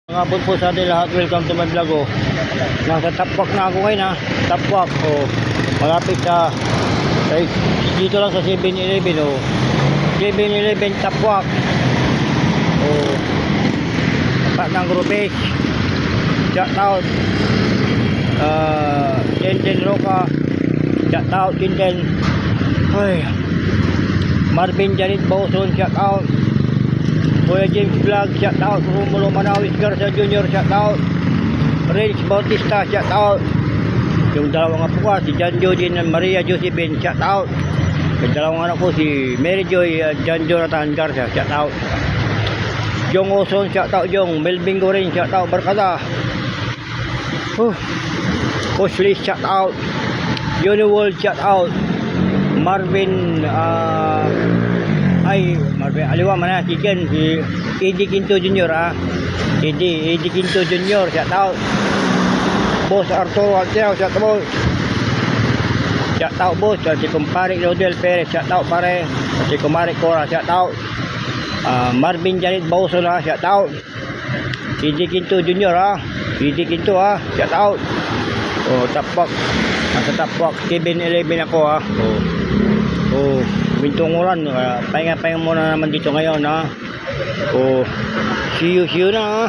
Mga hapon po sa atin lahat, welcome to my vlog. Nasa Tapwak na ako ngayon, ha. Tapwak, malapit sa dito lang sa 7-Eleven, 7-Eleven Tapwak, tapat ng Grupes. Shout out Tintin Roca, shout out Tintin, Marvin Janet Bawson, shout out Kuya James Vlog, shout out Romulo Manawis Garza Jr., shout out Rich Bautista, shout out yung dalawang apo ko, si John Jodin and Maria Josephine, shout out yung dalawang anak ko, si Mary Joy at John Jonathan Garza, shout out Jong Oson, shout out Jong Melvin Gorin, shout out Barkada, Osli, shout out Uniworld, shout out Marvin Marvin Aliwa mana chicken, si Eddie Quinto Jr. Eddie Quinto Jr. shout out Boss Arturo Alteo, shout out boss, si kumpare Rodel Perez, shout out pare, si kumare Cora, shout out Marvin Janet Bawson, shout out Eddie Quinto Jr. Eddie Quinto, shout out Tapwak, nasa Tapwak 7-Eleven ako, bintong ulan, pahinga muna naman dito ngayon, see you na,